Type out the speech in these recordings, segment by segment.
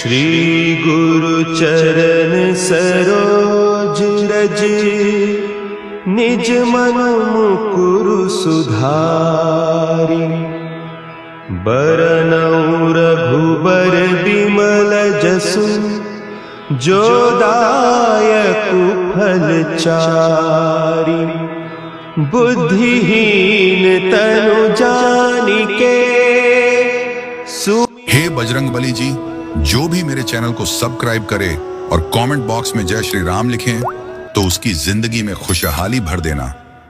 श्री गुरु चरण सरोज रज, निज मन मुकुरु सुधारि। बरनउँ रघुबर बिमल जसु, जो दायकु फल चारि। बुद्धिहीन तनु जानिके, हे बजरंगबली जी, जो भी मेरे चैनल को सब्सक्राइब करे और कमेंट बॉक्स में जय श्री राम लिखें तो उसकी जिंदगी में खुशहाली भर देना।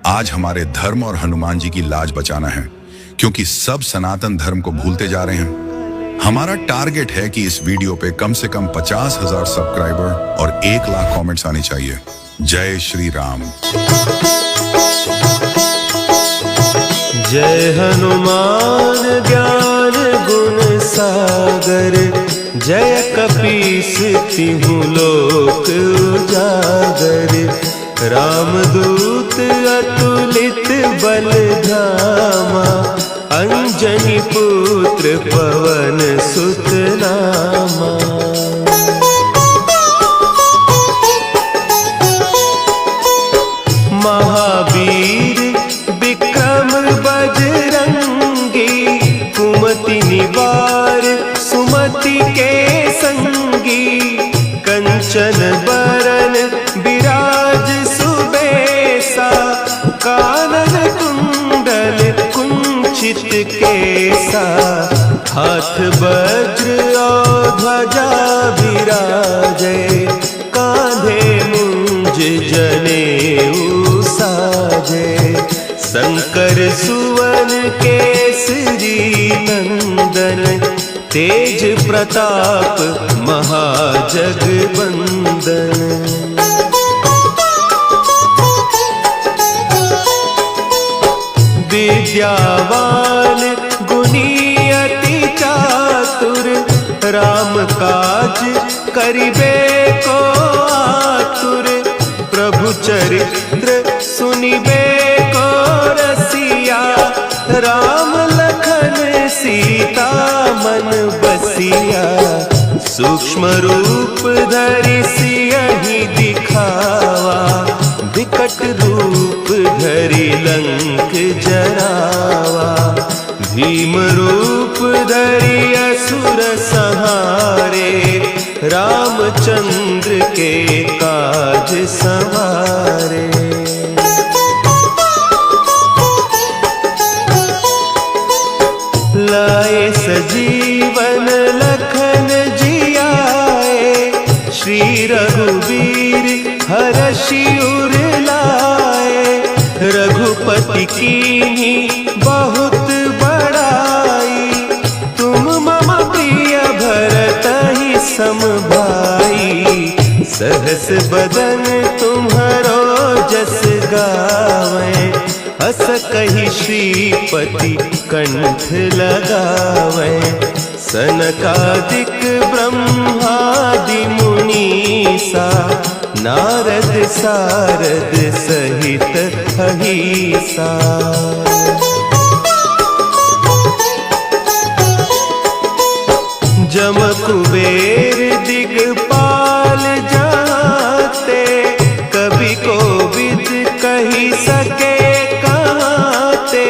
आज हमारे धर्म और हनुमान जी की लाज बचाना है, क्योंकि सब सनातन धर्म को भूलते जा रहे हैं। हमारा टारगेट है कि इस वीडियो पे कम से कम 50,000 सब्सक्राइबर और 1 लाख कमेंट्स आने चाहिए। जय श्री राम। जय हनुमान ज्ञान गुण सागर, जय कपीस तिहु लोक उजागर। रामदूत अतुलित बल धामा, अंजनी पुत्र पवन सुत नामा। महावीर विक्रम बजरंगी, कुमति निवार सुमति के संगी। कंचन बरन विराज सुबेसा, कानन कुंडल कुंचित केसा। हाथ वज्र और ध्वजा विराजे, कांधे मुंज जनेऊ साजे। शंकर सुवन केसरी नंदन, तेज प्रताप महाजगवंदन। विद्यावान गुणी अति चातुर, राम काज करिबे को आतुर। प्रभु चरित्र सुनिबे को रसिया, राम लखन सीता मन बसिया। सूक्ष्म रूप धरि सियहि दिखावा, विकट रूप धरि लंक जरावा। भीम रूप धरि असुर संहारे, रामचंद्र के काज संवारे। लाए सजीवन लखन जियाए, श्री रघुवीर हरषि उर लाए। रघुपति कीन्ही बहुत बड़ाई, तुम मम प्रिय भरतहि सम भाई। सहस बदन तुम्हरो जस गावें, हस कहि श्रीपति कंठ लगावें। सनकादिक ब्रह्मादि मुनीसा, नारद सारद सहित अहीसा। जम कुबेर दिगपाल जाते, कवि कोविद कहि सके कहते।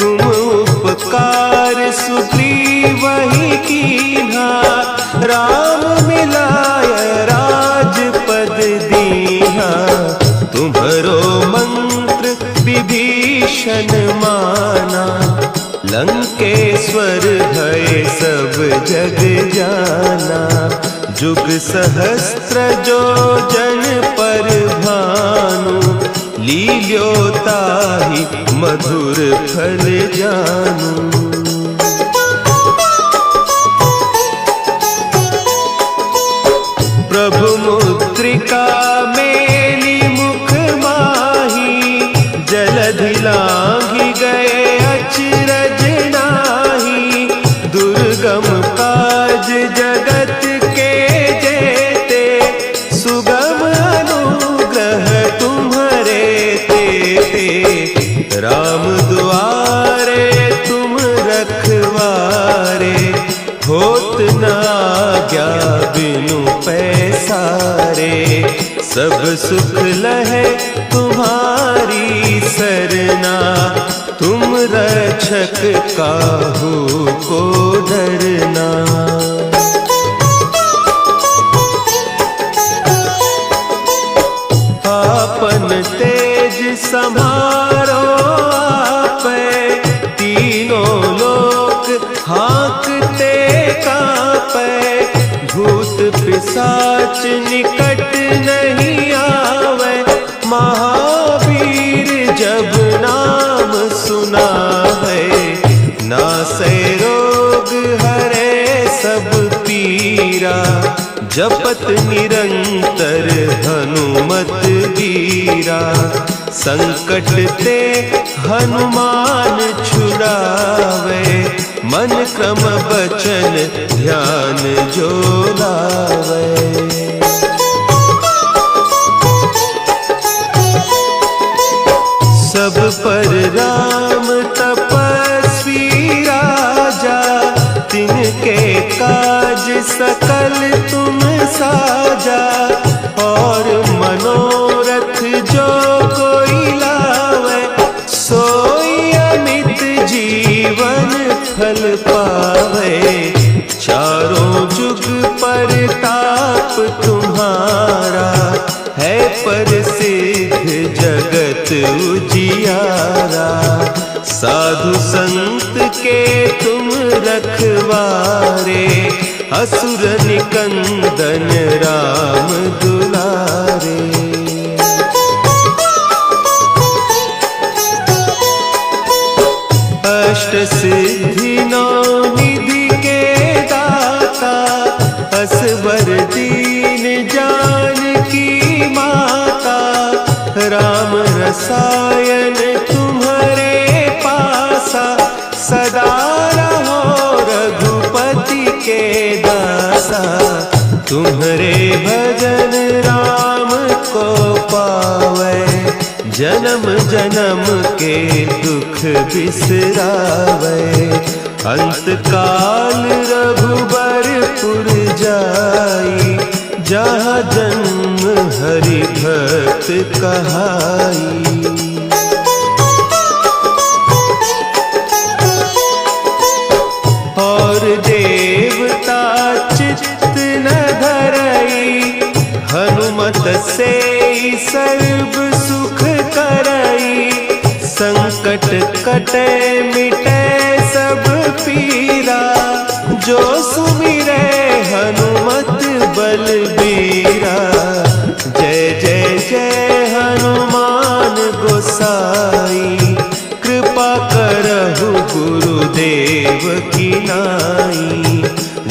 तुम उपकार सुग्रीवहि कीन्हा, राम मिलाय राजपद दीन्हा। तुम्हरो मंत्र विभीषण माना, लंकेश्वर भय सब जग जाना। जुग सहस्त्र जो जन पर भानु, लील्योताहि मधुर फल जानू। प्रभु मुद्रिका मेली मुख माही, जलधि लांघि गए अचरज नाही। दुर्गम काज जगत के जेते, सुगम अनुग्रह तुम्हरे तेते। राम दुआरे तुम रखवारे, होत न आज्ञा बिनु पैसारे, सब सुख लहे तुम्हारी सरना, तुम रक्षक काहू को डरना। आपन तेज समारो आपै, तीनों लोक हाँकते कांपै, भूत पिशाच निकट नहीं आवे, महावीर जब नाम सुनावे, नासै रोग हरे सब पीरा, जपत निरंतर हनुमत वीरा, संकट ते हनुमान छुड़ावे, मन क्रम बचन ध्यान जो लावे। सब पर राम तपस्वी राजा, तिनके काज सकल तुम साजा, और मनोरथ जो कोई लावे, सोई अमित जीवन फल पावे, चारों जुग परताप तुम्हारा, है प्रसिद्ध जगत उजियारा, साधु संत के तुम रखवारे, असुर निकंदन राम दुलारे। अष्ट सिद्धि नौ निधि के दाता, असवर दीन जानकी माता, राम रसायन तुम्हारे पासा, सदा रहो रघुपति के दासा, तुम्हारे भजन राम को पावे, जन्म जन्म के दुख बिसरावे, अंत काल रघुबरपुर जाई, जहाँ जन्म हरि भक्त कहाई। और देवता चित्त न धरई, हनुमत से सर्व सुख करई, संकट कटे मिटे सब पीरा, जो सुमिरे हनुमत बलबीरा, जय जय जय हनुमान गोसाई, कृपा करहु गुरुदेव की नाई,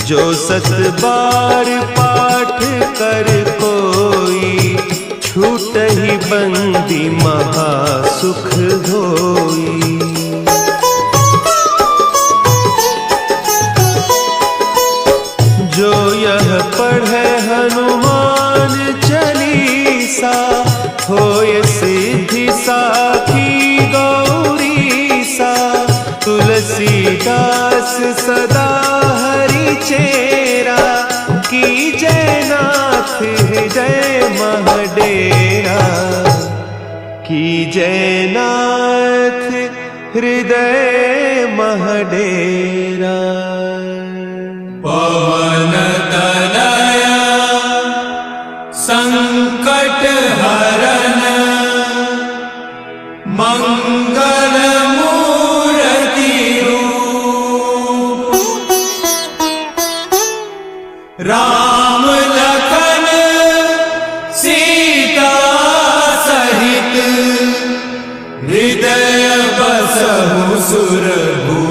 जो सत बार पाठ कर कोई, छूटहि बंदी महा सुख होई। जो यह पढ़े हनुमान चालीसा, होय सिद्धि साखी गौरीसा, तुलसीदास सदा हरि चेरा, की जयनाथ हृदय महडेरा, की जयनाथ हृदय महडेरा। पवन तनया संकट हरन, मंगल मूर्ति रूप, राम लखन सीता सहित, हृदय बसहु सुरभूप।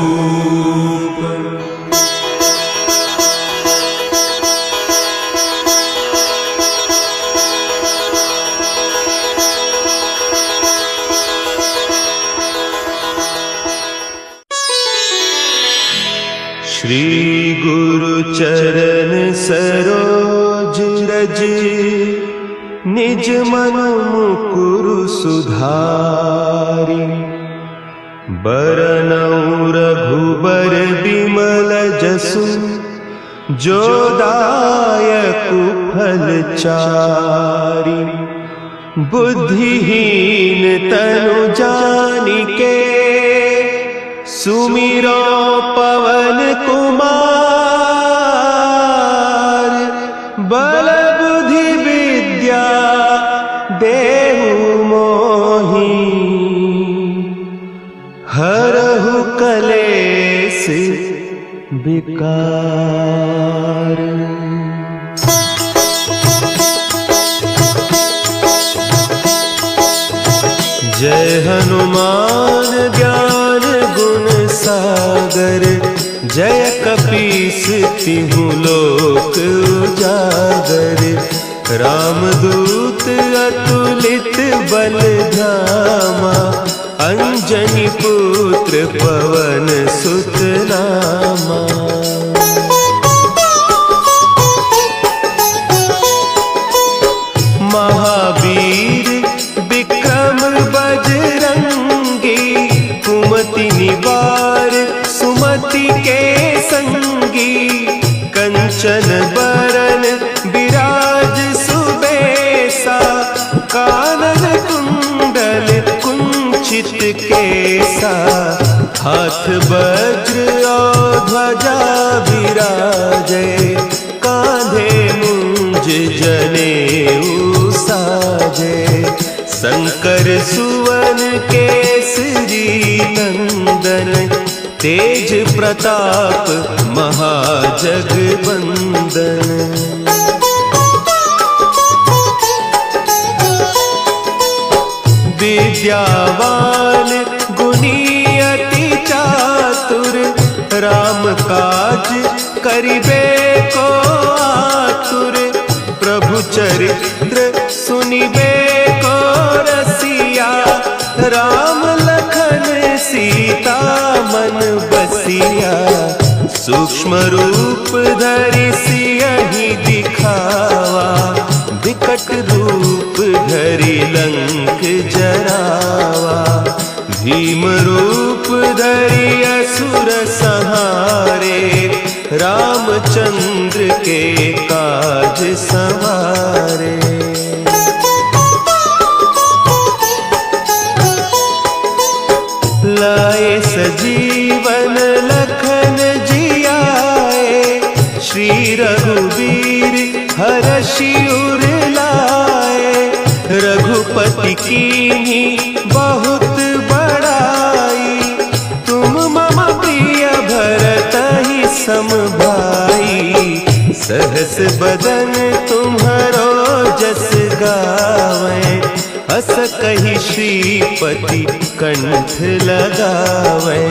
श्री गुरु चरण सरोज रज, निज मन मुकुरु सुधारि, बरनउँ रघुबर बिमल जसु, जो दायक फलचारी, बुद्धिहीन तनु जानिके, सुमिरो पवन कुमार, बल बुद्धि विद्या देहु मोहि, हरहु कलेस विकार। जय हनुमान ज्ञान गुण सागर, जय कपीस तिहु लोक उजागर। रामदूत अतुलित बल धामा, अंजनी पुत्र पवन सुत नामा। महावीर विक्रम बजरंगी, कुमति निवार सुमति के संगी। कंचन बरन विराज सुबेसा, कानन कुंडल कुंचित केसा। हाथ वज्र और ध्वजा विराजे, कांधे मुंज जनेऊ साजे। शंकर सुवन केसरी नंदन, तेज प्रताप महाजगवंदन। विद्यावान गुणी अति चातुर, राम काज करिबे को आतुर। प्रभु चरित्र सुनिबे को रसिया, राम लखन सीता मन बसिया। सूक्ष्म रूप धरि सियहि दिखावा, विकट रूप धरि लंक जरावा। भीम रूप धरि असुर संहारे, रामचंद्र के काज सवारे। लाए सजीवन लखन जियाए, श्री रघुवीर हरषि उर लाए। रघुपति कीन्ही बहुत बड़ाई, तुम मम प्रिय भरतहि सम भाई। सहस बदन तुम्हरो जस गावें, अस कहि श्रीपति कंठ लगावें।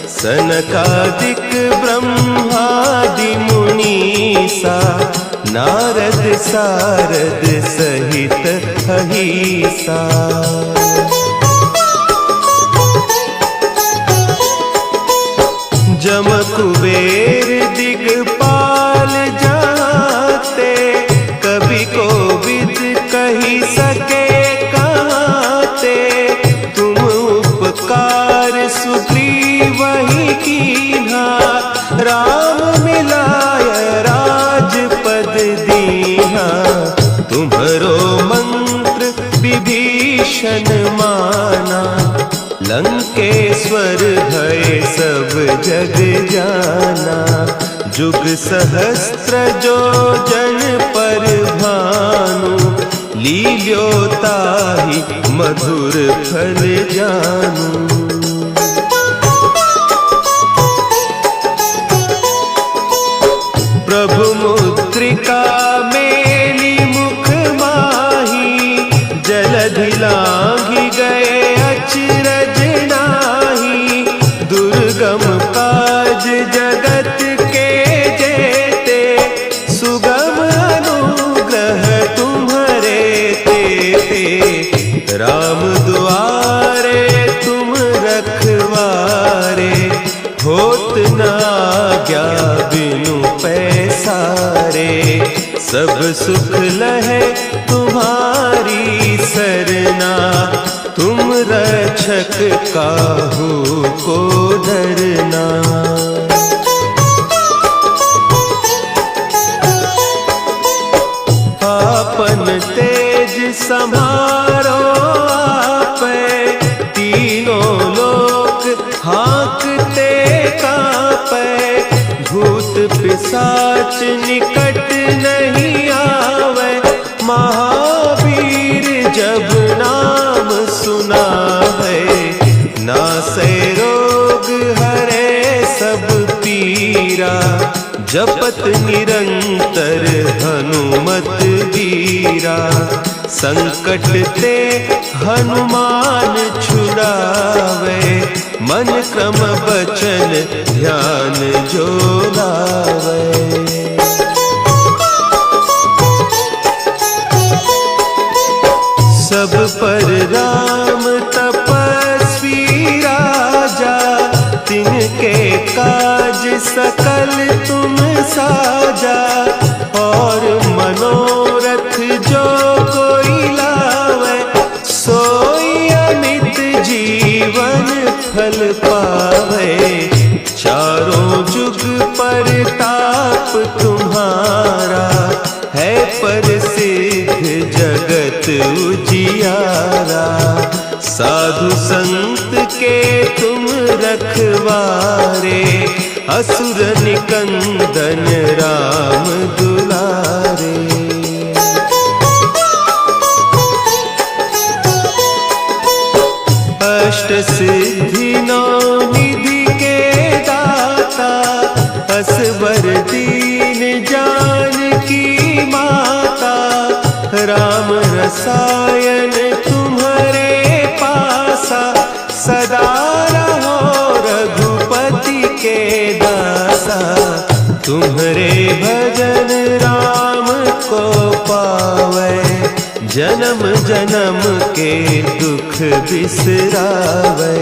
सनकादिक ब्रह्मादि मुनीसा, नारद सारद सहित अहीसा। जम कुबेर दिगपाल जाते, कवि कोविद कही सके कहते। तुम उपकार सुग्रीवहि कीन्हा, राम मिलाय राजपद दीन्हा। तुम्हरो मंत्र विभीषण माना, लंकेश्वर भय सब जग जाना। जुग सहस्त्र जो जन पर भानु, लील्योताहि मधुर फल जानू। प्रभु मुद्रिका मेली मुख माही, जलधि लांघि गए अचरज नाही। दुर्गम काज जगत के जेते, सुगम अनुग्रह तुम्हरे तेते। राम दुआरे तुम रखवारे, होत न आज्ञा बिनु पैसारे। सब सुख लहे तुम्हारी सरना, तुम रक्षक काहू को डरना। भूत पिशाच निकट नहीं आवे, महावीर जब नाम सुना है, नासै रोग हरे सब पीरा, जपत निरंतर हनुमत वीरा, संकट ते हनुमान छुड़ावे, मन क्रम बचन ध्यान जो लावे। सब पर राम तपस्वी राजा, तिनके काज सकल तुम साजा, और मनोरथ जो कोई लावे, सोई अमित जीवन फल पावे, चारों जुग परताप तुम्हारा, है प्रसिद्ध जगत उजियारा, साधु संत के तुम रखवारे, असुर निकंदन राम दुलारे। अष्ट सिद्धि नौ निधि के दाता, असवर दीन जानकी माता, राम रसायन तुम्हारे पासा, सदा रहो रघुपति के दासा, तुम्हारे भजन राम को पावे, जन्म जन्म के दुख बिसरावे,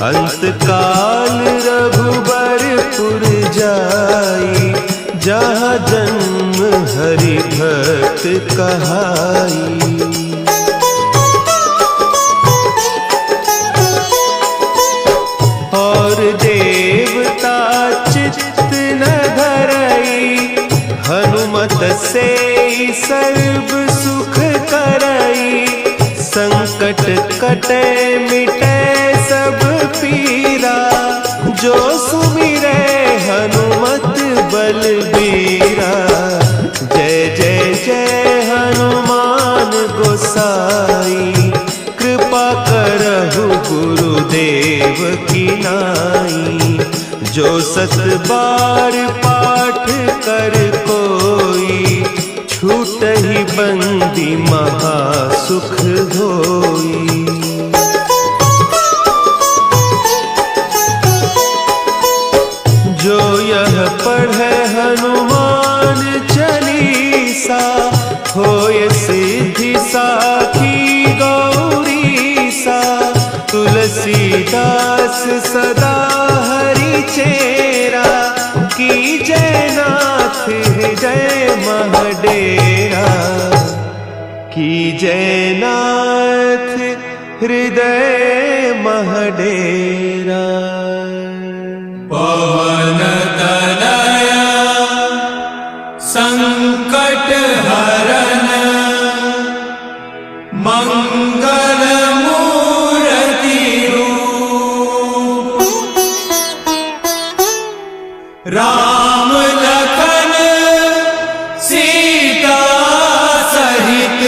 अंत काल रघुबरपुर जाई, जहाँ जन्म हरि भक्त कहाई। और देवता चित्त न धरई, हनुमत से सर्व सुख करई, संकट कटे मिटे सब पीरा, जो सुमिरे हनुमत बलबीरा, जय जय जय हनुमान गोसाई, कृपा करहु गुरुदेव की नाई, जो सत बार पाठ कर कोई, छूट ही बंदी महा सुख होई। जो यह पढ़े हनुमान चालीसा, होय सिद्धि साखी गौरीसा, तुलसीदास सदा हरि चेरा, की जयनाथ हृदय महडेरा, की जयनाथ हृदय महडेरा। पवन तनया संकट हरन, मंगल मूर्ति रूप, राम लखन सीता सहित,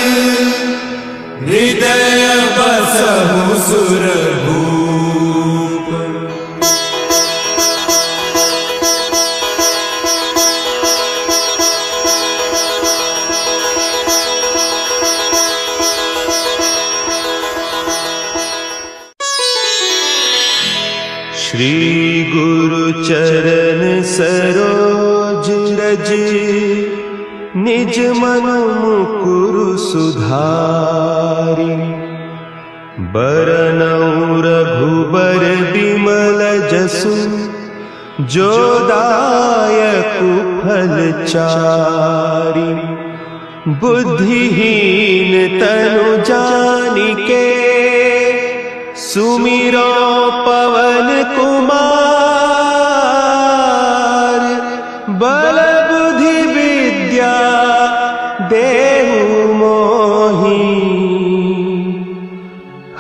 हृदय बसहु सुरभूप। श्री गुरु चरण सरोज रज, निज मन मुकुरु सुधारि, बरनउँ रघुबर बिमल जसु, जो दायकु फल चारि, बुद्धिहीन तनु जानिके, सुमिरो पवन कुमार, बल बुद्धि विद्या देहु मोहि,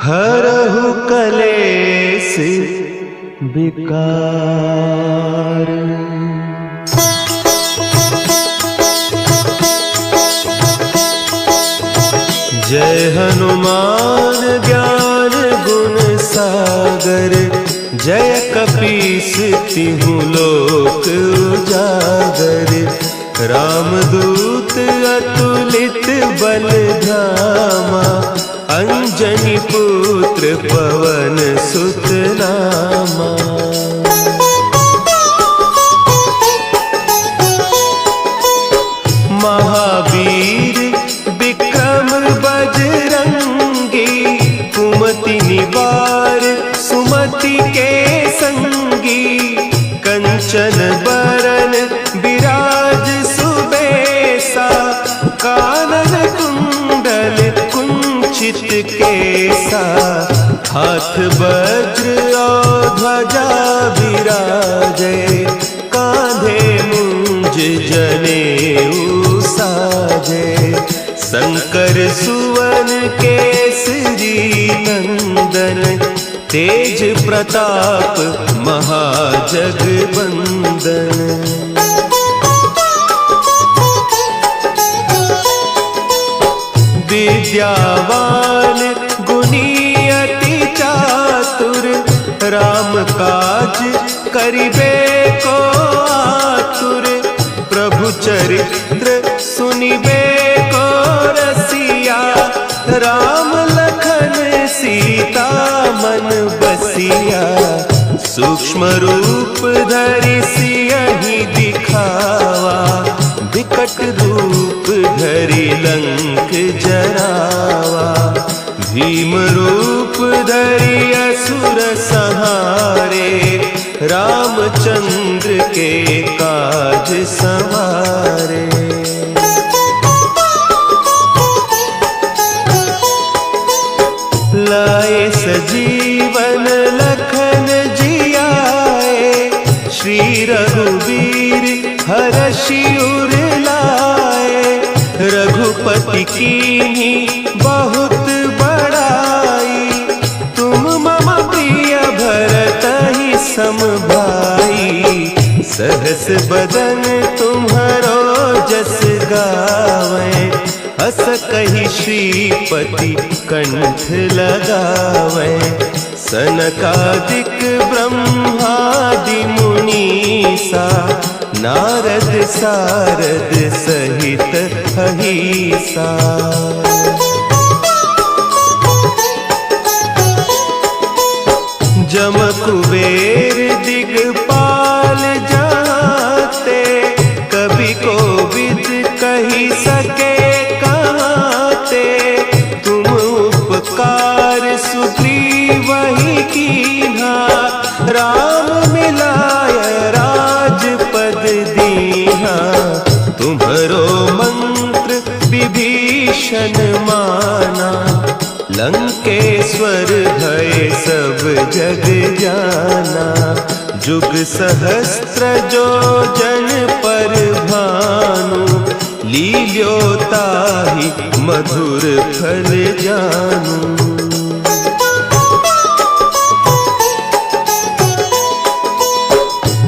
हरहु कलेस विकार। हनुमान ज्ञान गुण सागर, जय कपीस तिहु लोक उजागर। रामदूत अतुलित बल धामा, अंजनी पुत्र पवन सुत नामा। महावीर विक्रम बजरंगी, कुमति निवार सुमति के संगी। कंचन बरन विराज सुबेसा, कानन कुंडल कुंचित केसा। हाथ वज्र और ध्वजा विराजे, कांधे मुंज जनेऊ साजे। शंकर सुवन केसरी नंदन, तेज प्रताप महाजगबंदन। विद्यावान गुणी अति चातुर, राम काज करिबे को आतुर। प्रभु चरित्र सुनिबे को रसिया, राम लखन सीता मन बसिया। सूक्ष्म रूप धरि सियहि दिखावा, विकट रूप धरि लंक जरावा। भीम रूप धरि असुर संहारे, रामचंद्र के काज संवारे। लाए सजीवन लखन जियाए, श्री रघुवीर हरषि उर लाए। रघुपति कीन्ही बहुत बड़ाई, तुम मम प्रिय भरतहि सम भाई। सहस बदन तुम्हरो जस गावें, हस कहि श्रीपति कंठ लगावें। सनकादिक ब्रह्मादि मुनीसा, नारद सारद सहित अहीसा। जम कुबेर दिगपाल जाते, कवि कोविद कही सके कहते। तुम उपकार सुग्रीवहि कीन्हा, राम मिलाय राजपद दीन्हा। तुम्हरो मंत्र विभीषण माना, लंकेश्वर भय सब जग जाना। जुग सहस्त्र जो जन पर भानु, लील्यो ताहि मधुर फल जानू।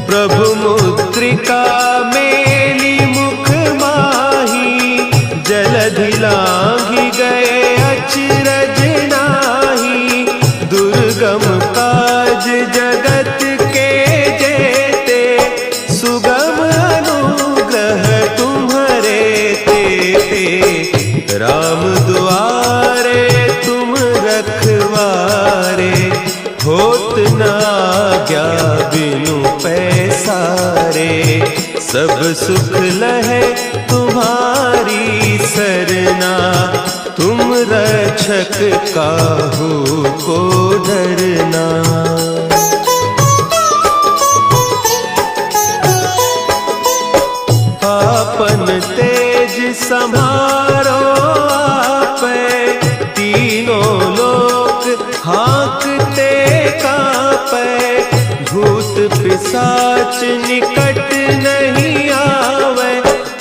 प्रभु मुद्रिका मेली मुख माही, जलधि लांघि गए अचरज नाही। दुर्गम काज जगत के जेते, सुगम अनुग्रह तुम्हरे तेते। राम दुआरे तुम रखवारे, होत न आज्ञा बिनु पैसारे। सब सुख लहे तुम्हारी सरना, तुम रक्षक काहू को डरना। आपन तेज समारो आपै, तीनों लोक हाँकते कांपै। भूत पिशाच निकट नहीं आवे,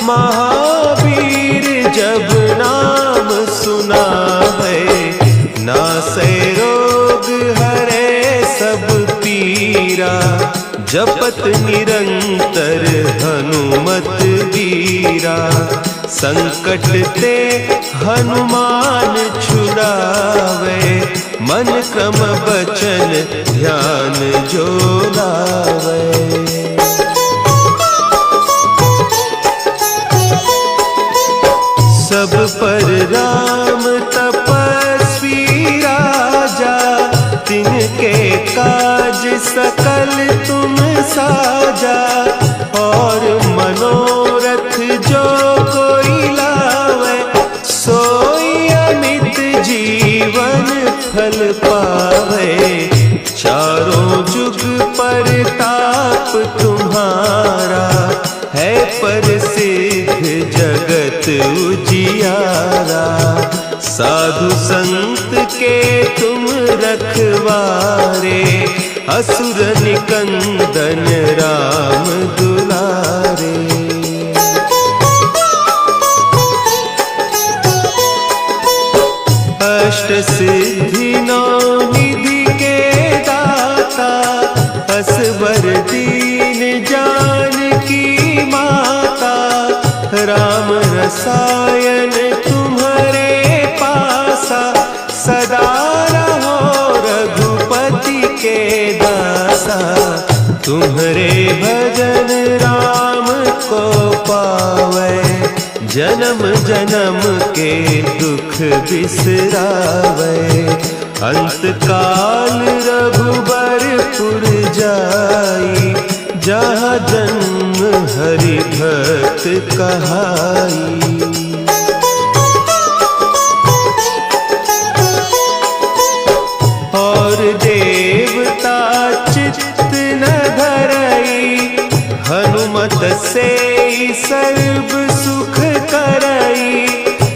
महावीर जब नाम सुनावे। नासै रोग हरे सब पीरा, जपत निरंतर हनुमत वीरा। संकट ते हनुमान छुड़ावे, मन क्रम बचन ध्यान जो लावे। सब पर राम तपस्वी राजा, तिनके काज सकल तुम साजा। और मनोरथ जो कोई लावे, सोई अमित जीवन फल पावे। चारों जुग परताप तुम्हारा, है प्रसिद्ध जगत उजियारा। साधु संत के तुम रखवारे, असुर निकंदन राम दुलारे। अष्ट सिद्धि नौ निधि के दाता, असवर दीन जानकी माता। राम रसायन तुम्हारे पासा, सदा रहो रघुपति के दासा। तुम्हारे भजन राम को पावे, जन्म जन्म के दुख बिसरावे। अंत काल रघुबरपुर जाई, जहाँ जन्म हरि भक्त कहाई। और देवता चित्त न धरई, हनुमत से सर्व सुख करई।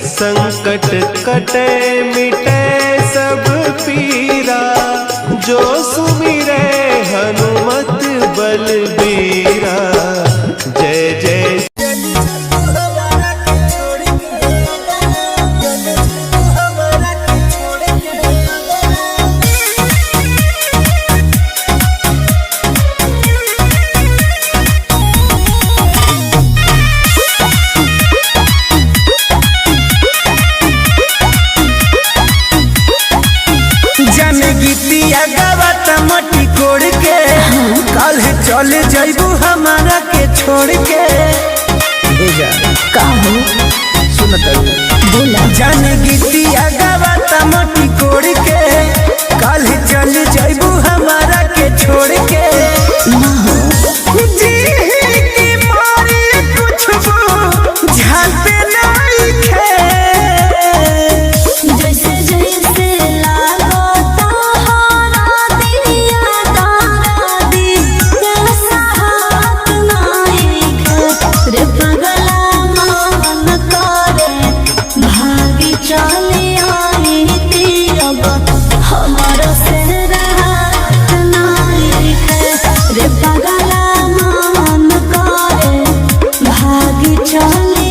संकट कटे मिटे सब पीरा, जो सुमिरे हनुमत बलबीरा। जय जय चल जैबू हमारा के छोड़ के। भेजा का हो सुनत बोला, जान गीतिया गावता मोटी कोड़ के। कल चल जैबू हमारा के छोड़ के। जी की मारे कुछ झाते नहीं खे, जैसे जैसे लागो तोहरा दिया तारा दी, ऐसा हाथ नहीं खे। रे पगला मन करे, भागी चली आई तीरब, हमारा से राहत नहीं खे। रे पगला मन करे, भागी चली